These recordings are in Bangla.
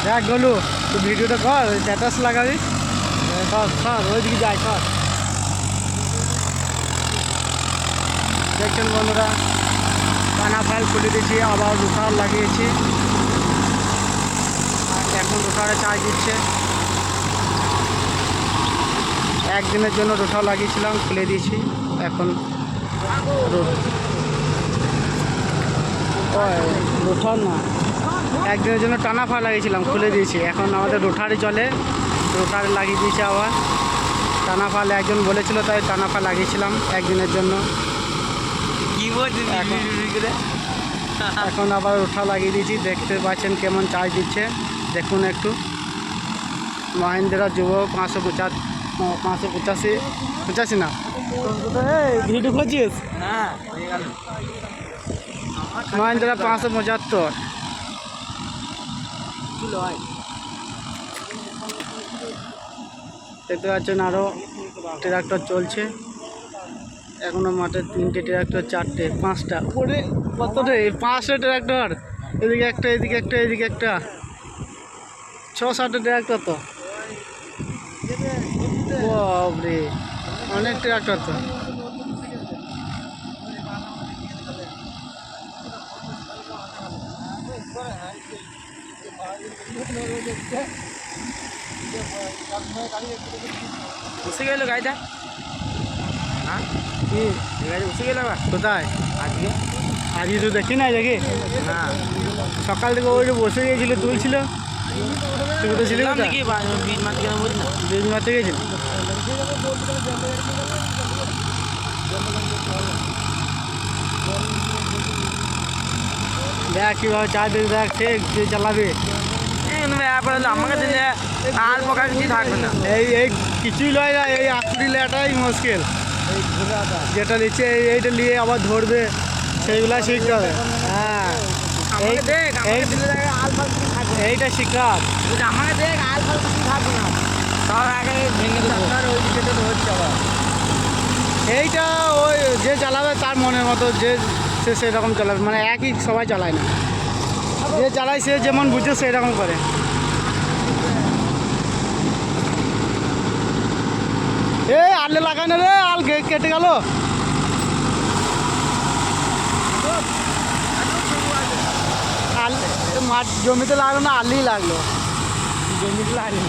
দেখ গলু তুই ভিডিওটা কর, স্ট্যাটাস লাগাবি। সর ওইদিকে যাই, সর। দেখছেন বন্ধুরা, টানা ফাইল খুলে দিয়েছি, আবার রুটার লাগিয়েছি। আর এখন রুটারে চার্জ দিচ্ছে। একদিনের জন্য রুটার লাগিয়েছিলাম, খুলে দিয়েছি। এখন রুটার না, একদিনের জন্য টানা ফাইল লাগিয়েছিলাম, খুলে দিয়েছি। এখন আমাদের রুটারে চলে, রুটারে লাগিয়ে দিয়েছি আবার। টানা ফাইল একজন বলেছিল, তাই টানা ফাইল লাগিয়েছিলাম একদিনের জন্য। এখন আবার রুটার লাগিয়ে দিয়েছি। দেখতে পাচ্ছেন কেমন চার্জ দিচ্ছে, দেখুন একটু। মহিন্দ্রা যুবো 585 না, ভিডিও করছিস? হ্যাঁ, মহিন্দ্রা 575। দেখতে পাচ্ছেন আরও ট্রাক্টর চলছে। এখনো মাঠে 3টে ট্রাক্টর, 4টে, 5টা, ওরে কতটা 5টা ট্রাক্টর। এদিকে একটা, এদিকে একটা, এদিকে একটা, 6-7টা ট্রাক্টর তো। বাপরে, অনেক ট্রাক্টর তো। বসে গেল গাড়িটা। হ্যাঁ, কি গাড়ি বসে গেল কোথায়? আজকে। আজকে তো দেখি না, দেখি না, সকাল থেকে ওই বসে গিয়েছিল, তুলছিল। তুই তো ছিলি কোথায়? কি বীজ মারতে কেন বলি না? বীজ মারতে গেছিল। দেখ কীভাবে চার্জ দিতে, দেখ সে যে চালাবে। আমাকে দিলে আর পোকা কিছু থাকবে না। এই কিছুই লয় না, এই আঁকড়ি লেটাই মুশকিল। যেটা নিচ্ছে এইটা নিয়ে আবার ধরবে, সেইগুলাই শিখতে হবে। হ্যাঁ, এইটা শিখাত। আমাকে দেখ আর ফল কিছু থাকবে না, তার আগে ভেঙে দেবো। ওই দিকে তো ধরছে আবার। এইটা ওই যে চালাবে তার মনের মতো, যে সে সেরকম চালাবে, মানে একই সবাই চালায় না। যে চালায় সে যেমন বুঝে সেরকম করে। এই আলে লাগাই না রে, আল কেটে গেল। আল মাঠ জমিতে লাগলো না, আলেই লাগলো। জমিতে লাগলো।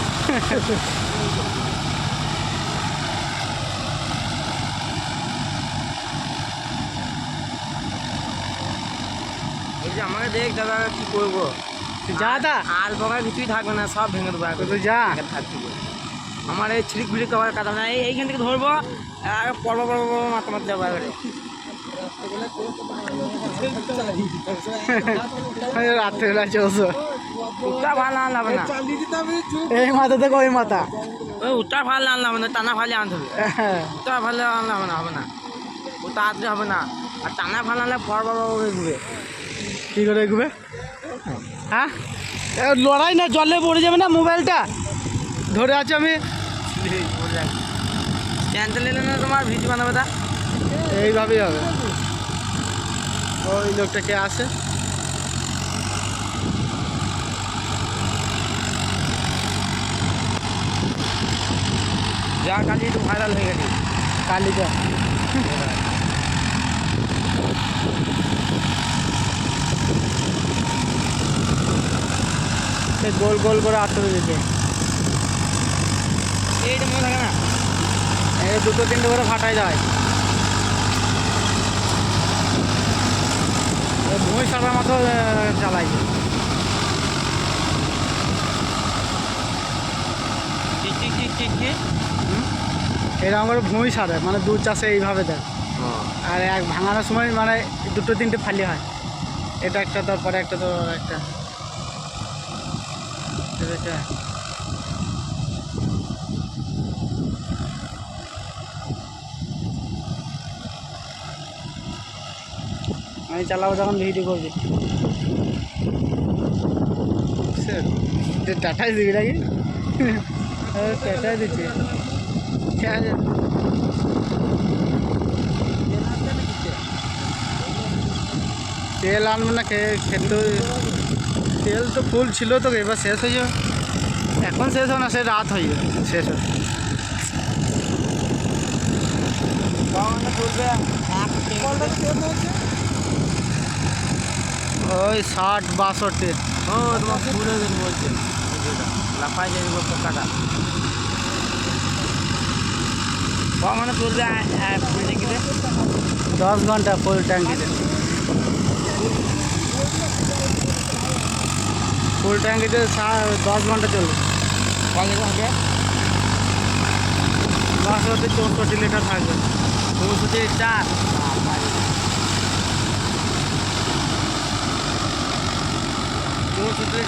বলছি আমাকে দেখ দাদা কি করবো। যা দা, আর পোকা কিছুই থাকবে না, সব ভেঙে দেবো। তো যা। থাকবে আমার এই ছিলিক ভিড়ি কভার কাটা না, এইখান থেকে ধরবো, পর্ব পর্ব মাথা মারতে যাবো এবারে। রাত্রেবেলা চলছো, উত্তর ভালো আনলে হবে না। এই মাথা থেকে ওই মাথা। ওই উত্তর ভালো আনলে হবে না, টানা ফালে আনতে হবে। উত্তর ভালো আনলে হবে না, হবে না। ও তাড়াতাড়ি হবে না। আর টানা ফালে আনলে পর্ব ঘুরবে। কী করে এগোবে? হ্যাঁ, লড়াই না, জলে পড়ে যাবে না মোবাইলটা। ধরে আছি আমি। চ্যানেল নিলে না তোমার ভিডিও বানাবে তা। এইভাবেই হবে। ওই লোকটা কে আসে? যা কালি একটু ভাইরাল হয়ে গেছে কালিটা। গোল গোল করে আটকে দিতে। এইটা মনে থাকে না, এই 2-3টে করে ফাটাই দেয়। ভুঁই সারার মতো চালাই। এরকম করে ভুঁই সারে, মানে 2 চাষে এইভাবে দেয়। আর এক ভাঙানোর সময় মানে 2-3টে ফালি হয়। এটা একটা, তারপরে একটা, তো একটা। এটা আমি চালাবো তখন ভিডিও করবি। টাটাই দিবি নাকি? টাটাই দিচ্ছি। ঠিক আছে, তেল আনবো না, খেতে তেল তো ফুল ছিল তো, এবার শেষ হয়ে যাবে। এখন শেষ হবে না, সে রাত হয়ে যাবে শেষ হবে। ওই 60-62। ও তোমার পুরো দিন বলছে লাফাই যাবে পোকাটা কখনো চলবে ফুল ট্যাঙ্কিতে 10 ঘন্টা ফুল ট্যাঙ্কিতে। ফুল ট্যাঙ্কিতে 10 ঘন্টা চলবে। কলে হবে 64 লিটার থাকবে। 64 লিটার